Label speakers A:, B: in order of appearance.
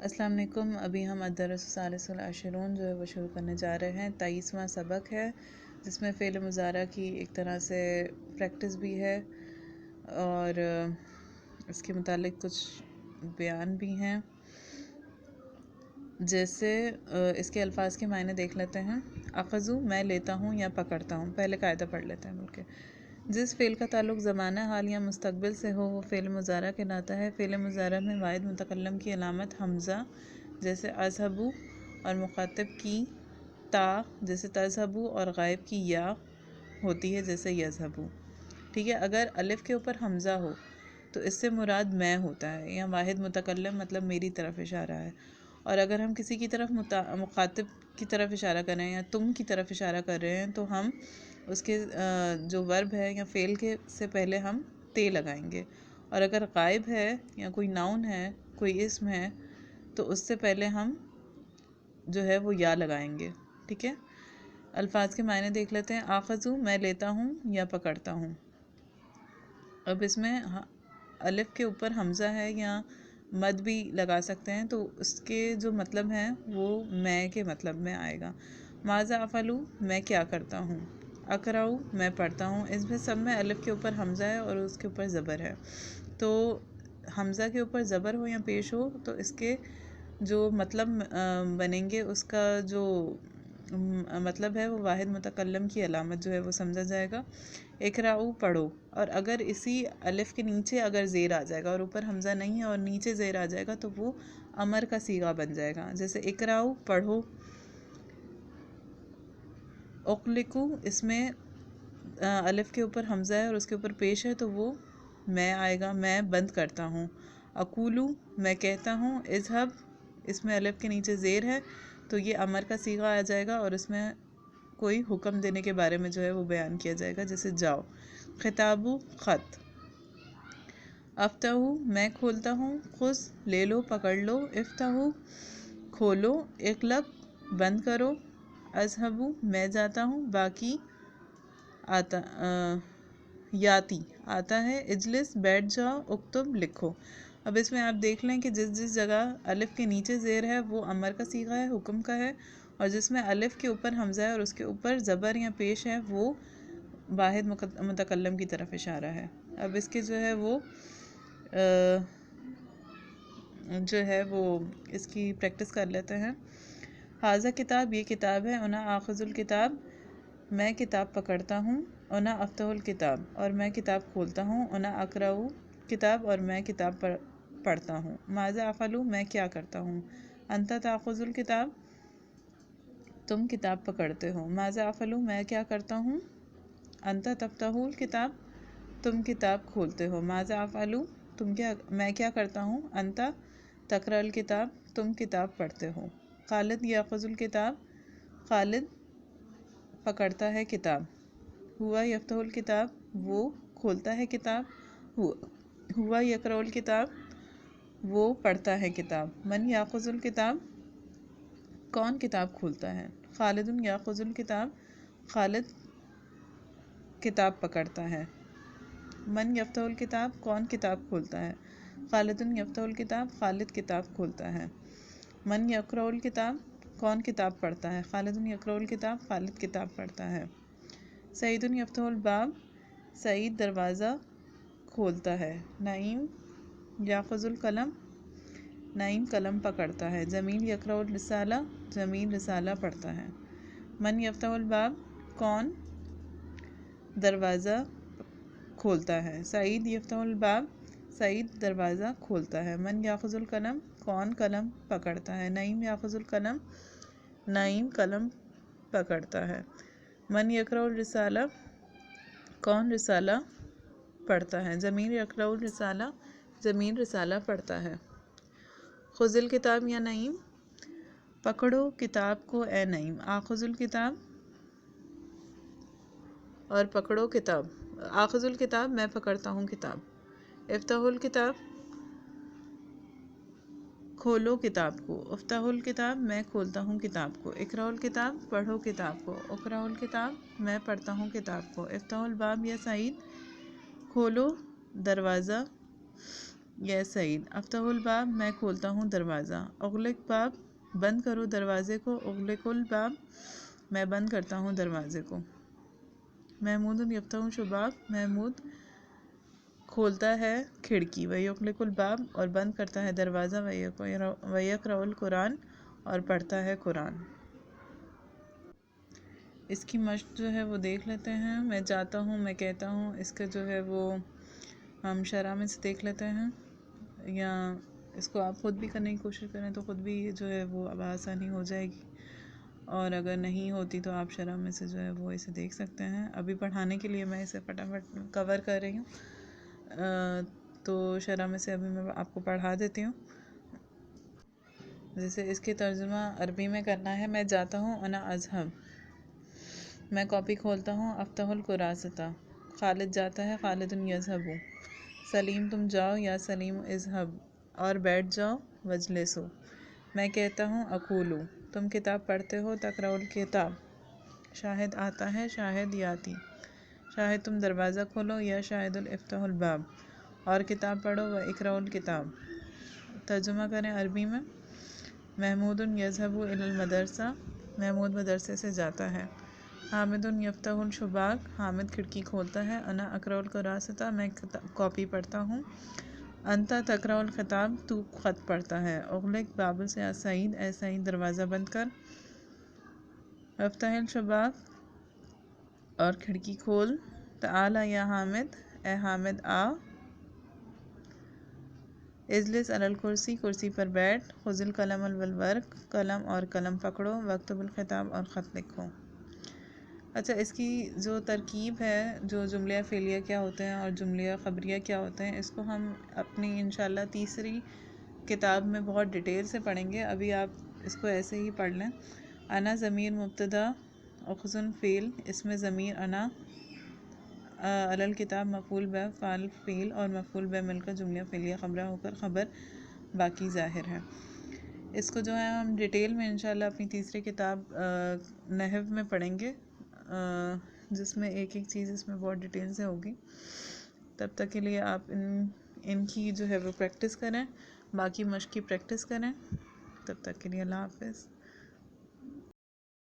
A: السلام علیکم۔ ابھی ہم الدرس الثالث والعشرون جو ہے وہ شروع کرنے جا رہے ہیں۔ 23واں سبق ہے جس میں فعل مضارع کی ایک طرح سے پریکٹس بھی ہے اور اس کے متعلق کچھ بیان بھی ہیں۔ جیسے اس کے الفاظ کے معنی دیکھ لیتے ہیں۔ اخذو میں لیتا ہوں یا پکڑتا ہوں۔ پہلے قاعدہ پڑھ لیتے ہیں بلکہ جس فعل کا تعلق زمانہ حال یا مستقبل سے ہو وہ فعل مضارع کہلاتا ہے۔ فعل مضارع میں واحد متکلم کی علامت حمزہ جیسے اذهبوا اور مخاطب کی تا جیسے تذهبوا اور غائب کی یا ہوتی ہے جیسے یذهبوا۔ ٹھیک ہے، اگر الف کے اوپر حمزہ ہو تو اس سے مراد میں ہوتا ہے یا واحد متکلم مطلب میری طرف اشارہ ہے، اور اگر ہم کسی کی طرف مخاطب کی طرف اشارہ کر رہے ہیں یا تم کی طرف اشارہ کر رہے ہیں تو ہم اس کے جو ورب ہے یا فعل کے سے پہلے ہم تے لگائیں گے، اور اگر غائب ہے یا کوئی ناؤن ہے کوئی اسم ہے تو اس سے پہلے ہم جو ہے وہ یا لگائیں گے۔ ٹھیک ہے، الفاظ کے معنی دیکھ لیتے ہیں۔ آخذو میں لیتا ہوں یا پکڑتا ہوں۔ اب اس میں الف کے اوپر حمزہ ہے یا مد بھی لگا سکتے ہیں تو اس کے جو مطلب ہیں وہ میں کے مطلب میں آئے گا۔ ماذا افعلوا میں کیا کرتا ہوں۔ اقرأ میں پڑھتا ہوں۔ اس میں سب میں الف کے اوپر حمزہ ہے اور اس کے اوپر زبر ہے، تو حمزہ کے اوپر زبر ہو یا پیش ہو تو اس کے جو مطلب بنیں گے، اس کا جو مطلب ہے وہ واحد متکلم کی علامت جو ہے وہ سمجھا جائے گا۔ اقرأوا پڑھو، اور اگر اسی الف کے نیچے اگر زیر آ جائے گا اور اوپر حمزہ نہیں ہے اور نیچے زیر آ جائے گا تو وہ امر کا صیغہ بن جائے گا، جیسے اقرأوا پڑھو۔ اغلقوا اس میں الف کے اوپر حمزہ ہے اور اس کے اوپر پیش ہے تو وہ میں آئے گا، میں بند کرتا ہوں۔ اقولو میں کہتا ہوں۔ اذهب اس میں الف کے نیچے زیر ہے تو یہ امر کا صیغہ آ جائے گا اور اس میں کوئی حکم دینے کے بارے میں جو ہے وہ بیان کیا جائے گا، جیسے جاؤ۔ خطابو خط۔ افتحوا میں کھولتا ہوں۔ خذ لے لو پکڑ لو۔ افتحوا کھولو۔ اغلق بند کرو۔ اذهب میں جاتا ہوں۔ باقی آتا یاتی آتا ہے۔ اجلس بیٹھ جاؤ۔ اکتب لکھو۔ اب اس میں آپ دیکھ لیں کہ جس جگہ الف کے نیچے زیر ہے وہ امر کا صیغہ ہے، حکم کا ہے، اور جس میں الف کے اوپر حمزہ ہے اور اس کے اوپر زبر یا پیش ہے وہ واحد متکلم کی طرف اشارہ ہے۔ اب اس کے جو ہے وہ اس کی پریکٹس کر لیتے ہیں۔ ھذا کتاب یہ کتاب ہے۔ انا آخذ الکتاب میں کتاب پکڑتا ہوں۔ انا افتح الکتاب اور میں کتاب کھولتا ہوں۔ انا اقرأ کتاب اور میں کتاب پڑھتا ہوں۔ ماذا افعل میں کیا کرتا ہوں۔ انت تاخذ الکتاب تم کتاب پکڑتے ہو۔ ماذا افعل میں کیا کرتا ہوں۔ انت تفتح الکتاب تم کتاب کھولتے ہو۔ ماذا افعل میں کیا کرتا ہوں۔ انت تقرأ الکتاب تم کتاب پڑھتے ہو۔ خالد یاخذ الکتاب خالد پکڑتا ہے کتاب۔ ہوا یفتح الکتاب وہ کھولتا ہے کتاب۔ ہوا یقرأ الکتاب وہ پڑھتا ہے کتاب۔ من یاخذ الکتاب کون کتاب کھولتا ہے۔ خالد یاخذ الکتاب خالد کتاب پکڑتا ہے۔ من یفتح الکتاب کون کتاب کھولتا ہے۔ خالد یفتح الکتاب خالد کتاب کھولتا ہے۔ من یقرأ الکتاب کون کتاب پڑھتا ہے۔ خالد یقرأ الکتاب خالد کتاب پڑھتا ہے۔ سعید یفتح الباب سعید دروازہ کھولتا ہے۔ نعیم یاخذ القلم نعیم قلم پکڑتا ہے۔ جمیل یقرأ الرسالہ جمیل رسالہ پڑھتا ہے۔ من یفتح الباب کون دروازہ کھولتا ہے۔ سعید یفتح الباب سعید دروازہ کھولتا ہے۔ من یاخذ القلم کون قلم پکڑتا ہے۔ نعیم یاخذ القلم نعیم قلم پکڑتا ہے۔ من یقرأ الرسالہ کون رسالہ پڑھتا ہے۔ جمیل یقرأ الرسالہ جمیل رسالہ پڑھتا ہے۔ خذ الکتاب یا نعیم پکڑو کتاب کو اے نعیم۔ آخذ الکتاب اور پکڑو کتاب۔ آخذ الکتاب میں پکڑتا ہوں کتاب۔ افتح الکتاب کھولو کتاب کو۔ افتح الکتاب میں کھولتا ہوں کتاب کو۔ اقرأ الکتاب پڑھو کتاب کو۔ اقرأ الکتاب میں پڑھتا ہوں کتاب کو۔ افتح الباب یا سعید کھولو دروازہ یا سعید افتح الباب میں کھولتا ہوں دروازہ، اغلق باب بند کرو دروازے کو، اغلق الباب میں بند کرتا ہوں دروازے کو۔ محمود یفتح شباک محمود کھولتا ہے کھڑکی، ویغلق الباب اور بند کرتا ہے دروازہ، ویقرأ القرآن اور پڑھتا ہے قرآن۔ اس کی مشق جو ہے وہ دیکھ لیتے ہیں۔ میں جاتا ہوں، میں کہتا ہوں، اس کا جو ہے وہ ہم شرح میں سے دیکھ لیتے ہیں، یا اس کو آپ خود بھی کرنے کی کوشش کریں تو خود بھی جو ہے وہ اب آسانی ہو جائے گی، اور اگر نہیں ہوتی تو آپ شرح میں سے جو ہے وہ اسے دیکھ سکتے ہیں۔ ابھی پڑھانے کے لیے میں اسے فٹافٹ کور کر رہی ہوں، تو شرح میں سے ابھی میں آپ کو پڑھا دیتی ہوں۔ جیسے اس کے ترجمہ عربی میں کرنا ہے۔ میں جاتا ہوں، انا اذهب میں کاپی کھولتا ہوں، افتح القراصۃ خالد جاتا ہے، خالد یذهب سلیم تم جاؤ، یا سلیم اذهب اور بیٹھ جاؤ، واجلسوا میں کہتا ہوں، اقول تم کتاب پڑھتے ہو، تقرأ الکتاب شاہد آتا ہے، شاہد یاتی شاہد تم دروازہ کھولو، یا شاہد افتح الباب اور کتاب پڑھو، واقرأوا الکتاب ترجمہ کریں عربی میں۔ محمود یذهب الی المدرسہ محمود مدرسے سے جاتا ہے۔ حامد یفتح الشباک حامد کھڑکی کھولتا ہے۔ انا اقرأ القراصۃ میں کاپی پڑھتا ہوں۔ انت تقرأ الکتاب تو خط پڑھتا ہے۔ اغلق باب یا سعید اے سعید دروازہ بند کر۔ افتح الشباک اور کھڑکی کھول۔ تعال یا حامد اے حامد آ۔ اجلس علی الکرسی کرسی پر بیٹھ۔ خذ القلم والورق قلم اور قلم پکڑو۔ واکتب الخطاب اور خط لکھو۔ اچھا، اس کی جو ترکیب ہے، جو جملہ فعلیہ کیا ہوتے ہیں اور جملہ خبریہ کیا ہوتے ہیں، اس کو ہم اپنی انشاءاللہ تیسری کتاب میں بہت ڈیٹیل سے پڑھیں گے۔ ابھی آپ اس کو ایسے ہی پڑھ لیں۔ انا ضمیر مبتدا، اخذ فعل، اس میں ضمیر انا، علی الکتاب مفعول بہ، فاعل فعل اور مفعول بہ مل کر جملہ فعلیہ خبرہ ہو کر خبر باقی ظاہر ہے۔ اس کو جو ہے ہم ڈیٹیل میں انشاءاللہ اپنی تیسری کتاب نحو میں پڑھیں گے، جس میں ایک ایک چیز اس میں بہت ڈیٹیل سے ہوگی۔ تب تک کے لیے آپ ان کی جو ہے وہ پریکٹس کریں، باقی مشق کی پریکٹس کریں۔ تب تک کے لیے اللہ حافظ۔